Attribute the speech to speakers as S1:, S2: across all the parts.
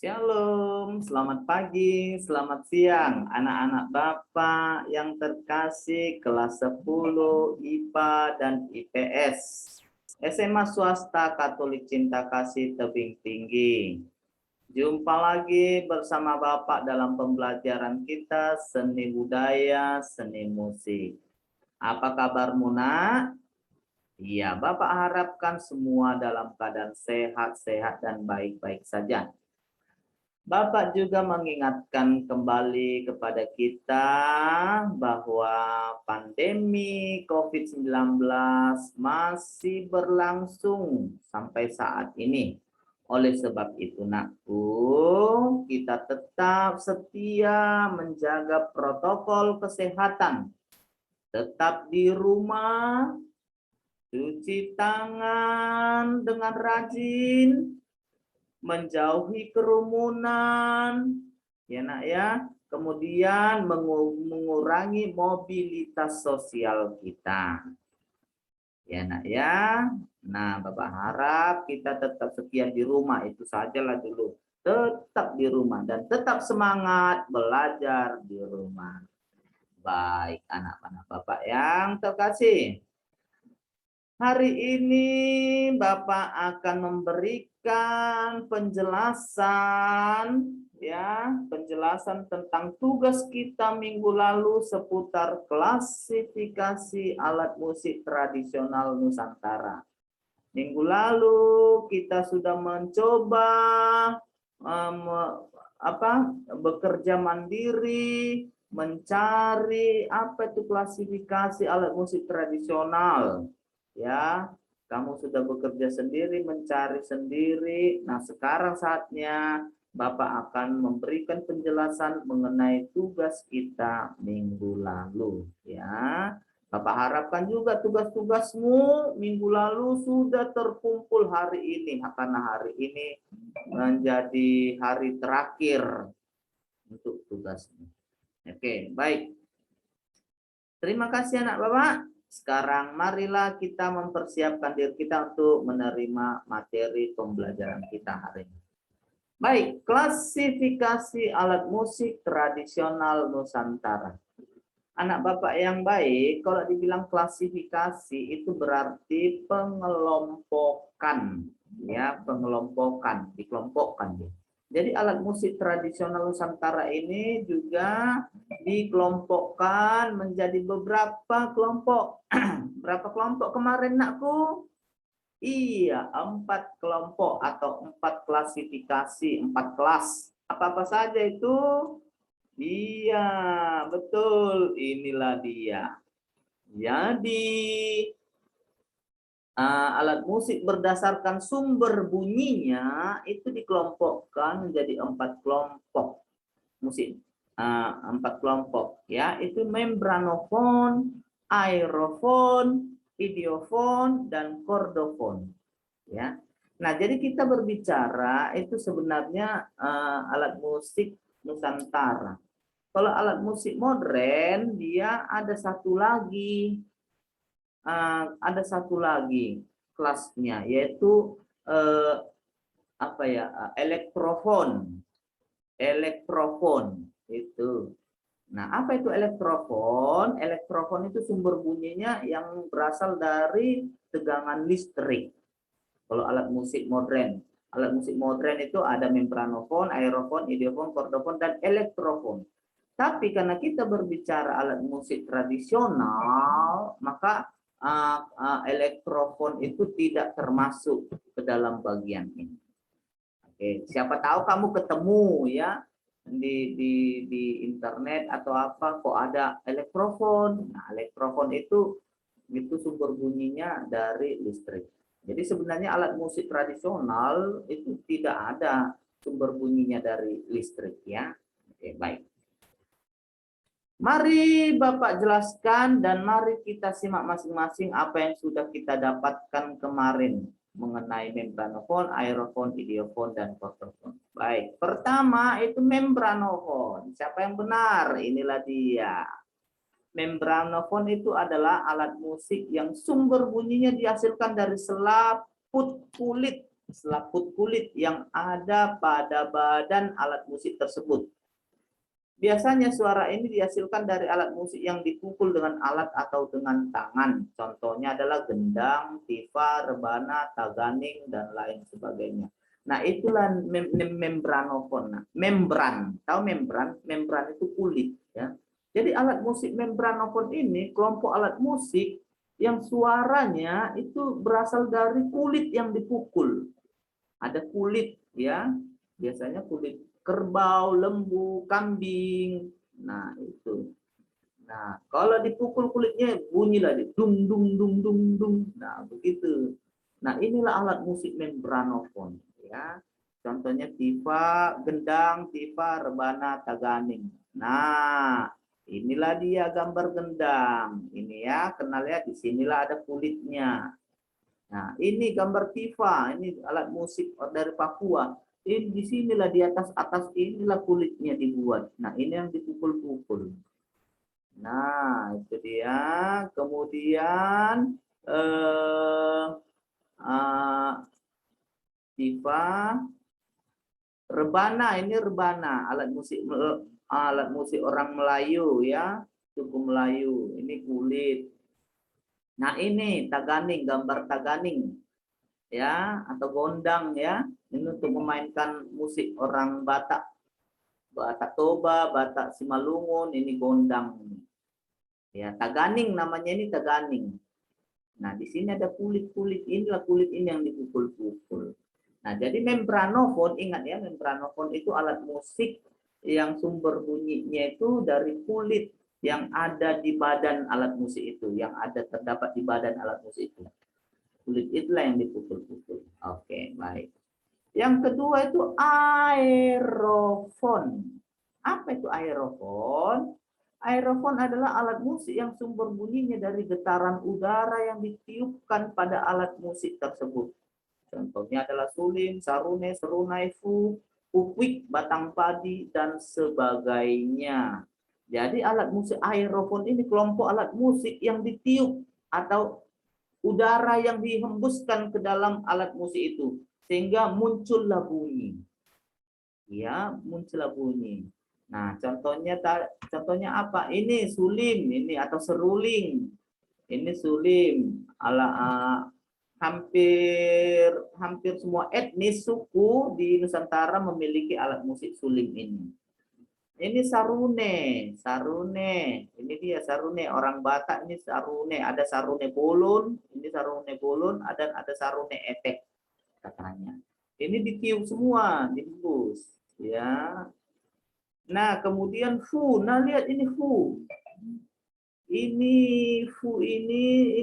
S1: Shalom, selamat pagi, selamat siang anak-anak Bapak yang terkasih kelas 10 IPA dan IPS SMA Swasta Katolik Cinta Kasih Tebing Tinggi. Jumpa lagi bersama Bapak dalam pembelajaran kita seni budaya, seni musik. Apa kabarmu, Nak? Iya, Bapak harapkan semua dalam keadaan sehat-sehat dan baik-baik saja. Bapak juga mengingatkan kembali kepada kita bahwa pandemi COVID-19 masih berlangsung sampai saat ini. Oleh sebab itu, Nakku, kita tetap setia menjaga protokol kesehatan. Tetap di rumah, cuci tangan dengan rajin, menjauhi kerumunan, ya Nak ya. Kemudian mengurangi mobilitas sosial kita. Ya Nak ya. Nah, Bapak harap kita tetap setia di rumah, itu sajalah dulu. Tetap di rumah dan tetap semangat belajar di rumah. Baik anak-anak Bapak yang terkasih. Hari ini Bapak akan memberikan penjelasan penjelasan tentang tugas kita minggu lalu seputar klasifikasi alat musik tradisional Nusantara. Minggu lalu kita sudah mencoba bekerja mandiri, mencari apa itu klasifikasi alat musik tradisional. Ya, kamu sudah bekerja sendiri, mencari sendiri. Nah, sekarang saatnya Bapak akan memberikan penjelasan mengenai tugas kita minggu lalu. Ya, Bapak harapkan juga tugas-tugasmu minggu lalu sudah terkumpul hari ini, karena hari ini menjadi hari terakhir untuk tugasmu. Oke, baik. Terima kasih anak Bapak. Sekarang marilah kita mempersiapkan diri kita untuk menerima materi pembelajaran kita hari ini. Baik, klasifikasi alat musik tradisional Nusantara. Anak Bapak yang baik, kalau dibilang klasifikasi itu berarti pengelompokan, ya, pengelompokan, dikelompokkan. Jadi alat musik tradisional Nusantara ini juga dikelompokkan menjadi beberapa kelompok. Berapa kelompok kemarin, Nakku? Iya, 4 kelompok atau 4 klasifikasi, 4 kelas. Apa-apa saja itu? Iya, betul. Inilah dia. Jadi, alat musik berdasarkan sumber bunyinya itu dikelompokkan menjadi 4 kelompok musik. 4 kelompok, ya, itu membranofon, aerofon, idiofon, dan kordofon, ya. Nah, jadi kita berbicara itu sebenarnya alat musik Nusantara. Kalau alat musik modern dia ada satu lagi kelasnya, yaitu elektrofon. Elektrofon itu. Nah, apa itu elektrofon? Elektrofon itu sumber bunyinya yang berasal dari tegangan listrik. Kalau alat musik modern itu ada membranofon, aerofon, idiofon, kordofon, dan elektrofon. Tapi karena kita berbicara alat musik tradisional, maka elektrofon itu tidak termasuk ke dalam bagian ini. Oke, siapa tahu kamu ketemu ya di internet atau apa kok ada elektrofon. Nah, elektrofon itu sumber bunyinya dari listrik. Jadi sebenarnya alat musik tradisional itu tidak ada sumber bunyinya dari listrik ya. Oke, baik. Mari Bapak jelaskan dan mari kita simak masing-masing apa yang sudah kita dapatkan kemarin mengenai membranofon, aerofon, idiofon, dan kordofon. Baik, pertama itu membranofon. Siapa yang benar? Inilah dia. Membranofon itu adalah alat musik yang sumber bunyinya dihasilkan dari selaput kulit selaput kulit yang ada pada badan alat musik tersebut. Biasanya suara ini dihasilkan dari alat musik yang dipukul dengan alat atau dengan tangan. Contohnya adalah gendang, tifa, rebana, taganing, dan lain sebagainya. Nah, itulah membranofon. Nah, membran, tahu membran? Membran itu kulit, ya. Jadi alat musik membranofon ini kelompok alat musik yang suaranya itu berasal dari kulit yang dipukul. Ada kulit, ya. Biasanya kulit kerbau, lembu, kambing. Nah, itu. Nah, kalau dipukul kulitnya bunyilah dung dung dung dung dung. Nah, begitu. Nah, inilah alat musik membranofon, ya. Contohnya tifa, gendang, tifa, rebana, taganing. Nah, inilah dia gambar gendang. Ini ya, kenal ya, di sinilah ada kulitnya. Nah, ini gambar tifa, ini alat musik dari Papua. Ini di sinilah di atas inilah kulitnya dibuat. Nah, ini yang dipukul-pukul. Nah, itu dia. Kemudian tifa, rebana, ini rebana, alat musik orang Melayu, ya, suku Melayu. Ini kulit. Nah, ini taganing, gambar taganing, ya, atau gondang, ya. Ini untuk memainkan musik orang Batak, Batak Toba, Batak Simalungun, ini gondang. Ya, taganing namanya, ini taganing. Nah, di sini ada kulit-kulit, inilah kulit ini yang dipukul-pukul. Nah, jadi membranofon, ingat ya, membranofon itu alat musik yang sumber bunyinya itu dari kulit yang ada di badan alat musik itu, yang ada terdapat di badan alat musik itu. Kulit itulah yang dipukul-pukul. Oke, baik. Yang kedua itu aerofon. Apa itu aerofon? Aerofon adalah alat musik yang sumber bunyinya dari getaran udara yang ditiupkan pada alat musik tersebut. Contohnya adalah suling, sarune, serunai, pukwik, batang padi, dan sebagainya. Jadi alat musik aerofon ini kelompok alat musik yang ditiup atau udara yang dihembuskan ke dalam alat musik itu sehingga muncullah bunyi. Ya, muncullah bunyi. Nah, contohnya apa? Ini sulim, ini atau seruling. Ini sulim. Hampir semua etnis suku di Nusantara memiliki alat musik sulim ini. Ini sarune, ini dia sarune, orang Batak ini sarune, ada sarune bolon, ini sarune bolon, ada sarune etek katanya. Ini ditiup semua, dihembus, ya. Nah, kemudian nah lihat ini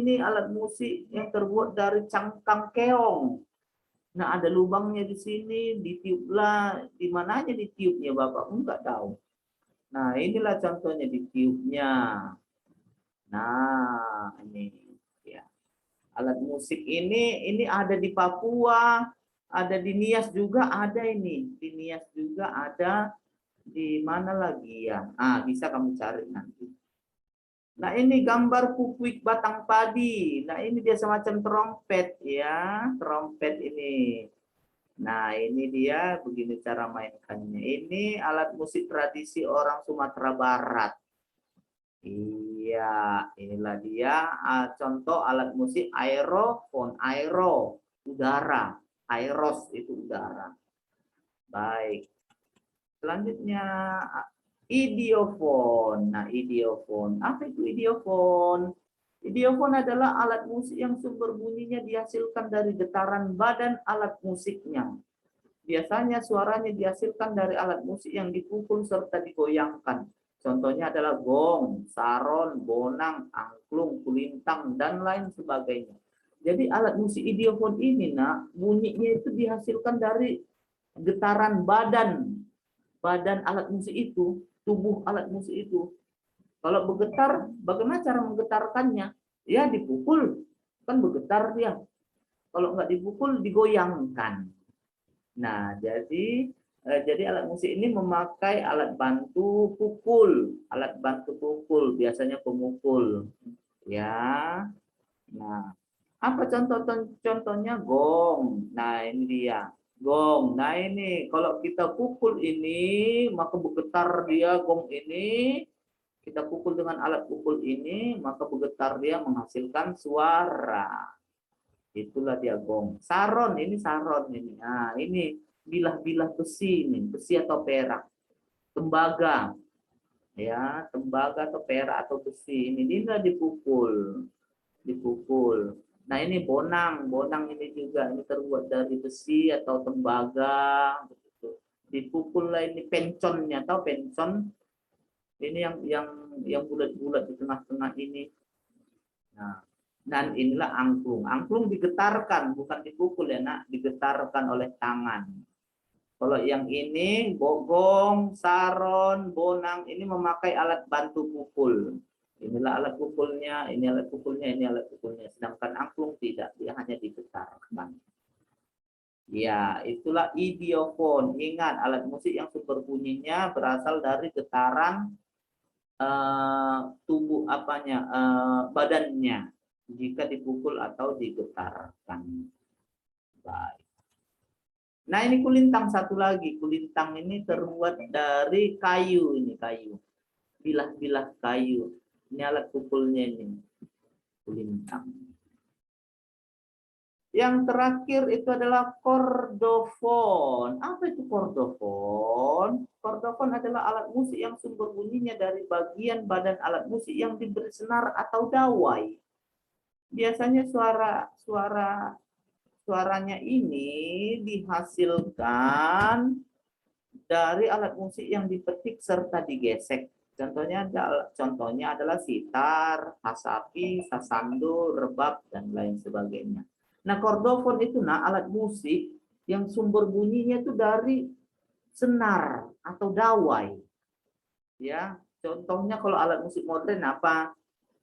S1: ini alat musik yang terbuat dari cangkang keong. Nah, ada lubangnya di sini, ditiuplah. Di mananya ditiupnya, Bapak? Enggak tahu. Nah, inilah contohnya ditiupnya. Nah, ini ya. Alat musik ini ada di Papua, ada di Nias juga ada ini. Di Nias juga ada, di mana lagi ya? Ah, bisa kamu cari nanti. Nah, ini gambar pukwik batang padi. Nah, ini dia semacam trompet ya, trompet ini. Nah, ini dia begini cara mainkannya. Ini alat musik tradisi orang Sumatera Barat. Iya, inilah dia contoh alat musik aerofon, aero, udara, aeros itu udara. Baik. Selanjutnya idiofon. Nah, idiofon. Apa itu idiofon? Idiofon adalah alat musik yang sumber bunyinya dihasilkan dari getaran badan alat musiknya. Biasanya suaranya dihasilkan dari alat musik yang dipukul serta digoyangkan. Contohnya adalah gong, saron, bonang, angklung, kulintang, dan lain sebagainya. Jadi alat musik idiofon ini, nak, bunyinya itu dihasilkan dari getaran badan alat musik itu, tubuh alat musik itu. Kalau bergetar, bagaimana cara menggetarkannya? Ya dipukul, kan bergetar dia. Kalau nggak dipukul, digoyangkan. Nah, jadi alat musik ini memakai alat bantu pukul, biasanya pemukul, ya. Nah, Apa contohnya? Gong. Nah, ini dia. Gong. Nah, ini kalau kita pukul ini, maka bergetar dia gong ini. Kita pukul dengan alat pukul ini, maka bergetar dia menghasilkan suara. Itulah dia gong. Saron, ini saron ini. Nah, ini bilah-bilah besi ini, besi atau perak. Tembaga. Ya, tembaga atau perak atau besi. Ini dia dipukul. Dipukul. Nah, ini bonang. Bonang ini juga ini terbuat dari besi atau tembaga begitu. Dipukul lah ini penconnya, tahu pencon? Ini yang bulat-bulat di tengah-tengah ini. Nah, dan inilah angklung. Angklung digetarkan, bukan dipukul ya, Nak, digetarkan oleh tangan. Kalau yang ini bogong, saron, bonang ini memakai alat bantu pukul. Inilah alat pukulnya, ini alat pukulnya, ini alat pukulnya. Sedangkan angklung tidak, dia hanya digetarkan. Ya, itulah idiofon. Ingat, alat musik yang sumber bunyinya berasal dari getaran tubuh badannya jika dipukul atau digetarkan. Baik. Nah, ini kulintang satu lagi. Kulintang ini terbuat dari kayu, ini kayu. Bilah-bilah kayu. Ini alat pukulnya ini. Kulintang. Yang terakhir itu adalah kordofon. Apa itu kordofon? Kordofon adalah alat musik yang sumber bunyinya dari bagian badan alat musik yang diberi senar atau dawai. Biasanya suaranya ini dihasilkan dari alat musik yang dipetik serta digesek. Contohnya adalah sitar, hasapi, sasando, rebab, dan lain sebagainya. Nah, kordofon itu alat musik yang sumber bunyinya itu dari senar atau dawai. Ya, contohnya kalau alat musik modern apa?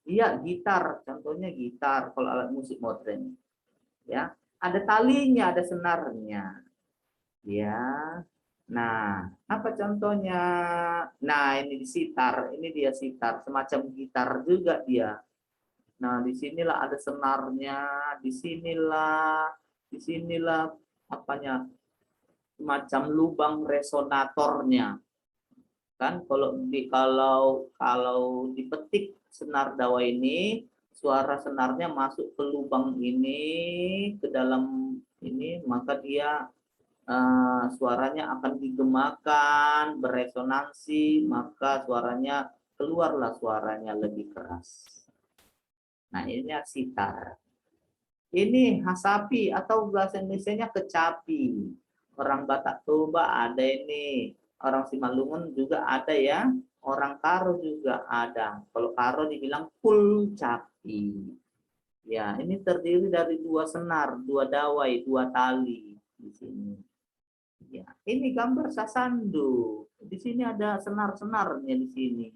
S1: Iya, gitar. Contohnya gitar kalau alat musik modern. Ya, ada talinya, ada senarnya. Ya. Nah, apa contohnya? Nah, ini di sitar, ini dia sitar, semacam gitar juga dia. Nah, disinilah ada senarnya, disinilah apanya, semacam lubang resonatornya. Kan kalau dipetik senar dawa ini, suara senarnya masuk ke lubang ini, ke dalam ini, maka dia suaranya akan digemakan, beresonansi, maka keluarlah suaranya lebih keras. Nah, ini sitar. Ini hasapi atau bahasa Indonesianya kecapi. Orang Batak Toba ada ini, orang Simalungun juga ada ya, orang Karo juga ada. Kalau Karo dibilang kulcapi. Ya, ini terdiri dari dua senar, dua dawai, dua tali di sini. Ya, ini gambar sasando. Di sini ada senar-senarnya di sini.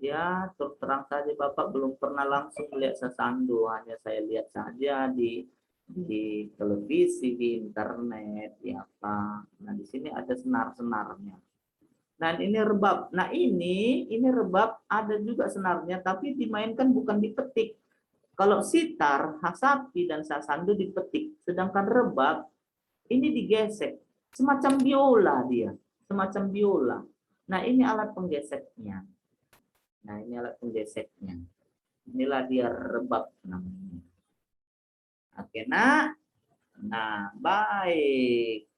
S1: Ya, terang saja Bapak belum pernah langsung melihat sasando, hanya saya lihat saja di televisi, di internet, ya apa. Nah, di sini ada senar-senarnya. Nah, ini rebab. Nah, ini rebab ada juga senarnya, tapi dimainkan bukan dipetik. Kalau sitar, hasapi, dan sasando dipetik, sedangkan rebab ini digesek. Semacam biola dia, semacam biola. Nah, ini alat penggeseknya. Nah, ini alat penggeseknya. Inilah dia rebab namanya. Oke, Nak. Nah, baik.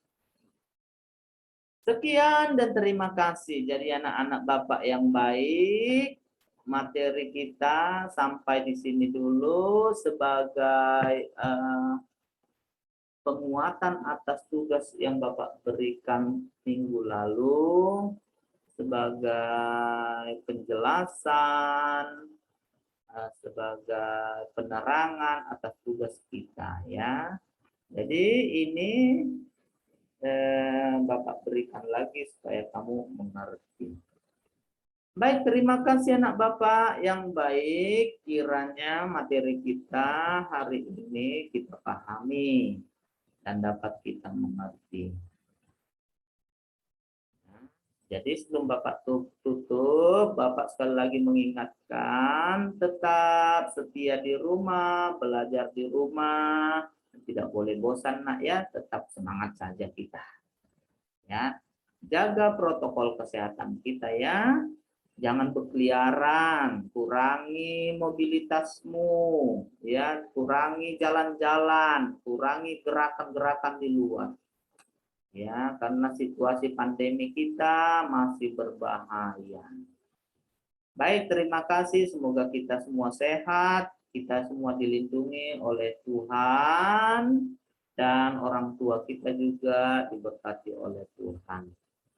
S1: Sekian dan terima kasih. Jadi anak-anak Bapak yang baik, materi kita sampai di sini dulu sebagai penguatan atas tugas yang Bapak berikan minggu lalu, sebagai penjelasan, sebagai penerangan atas tugas kita ya. Jadi ini Bapak berikan lagi supaya kamu mengerti. Baik, terima kasih anak Bapak yang baik. Kiranya materi kita hari ini kita pahami dan dapat kita mengerti. Jadi sebelum Bapak tutup, Bapak sekali lagi mengingatkan tetap setia di rumah, belajar di rumah, tidak boleh bosan nak ya, tetap semangat saja kita. Ya, jaga protokol kesehatan kita ya. Jangan berkeliaran, kurangi mobilitasmu, ya, kurangi jalan-jalan, kurangi gerakan-gerakan di luar. Ya, karena situasi pandemi kita masih berbahaya. Baik, terima kasih. Semoga kita semua sehat, kita semua dilindungi oleh Tuhan, dan orang tua kita juga diberkati oleh Tuhan.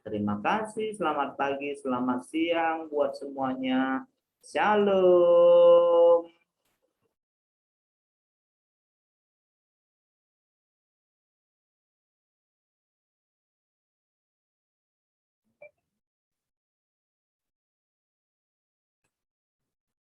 S1: Terima kasih, selamat pagi, selamat siang buat semuanya. Shalom.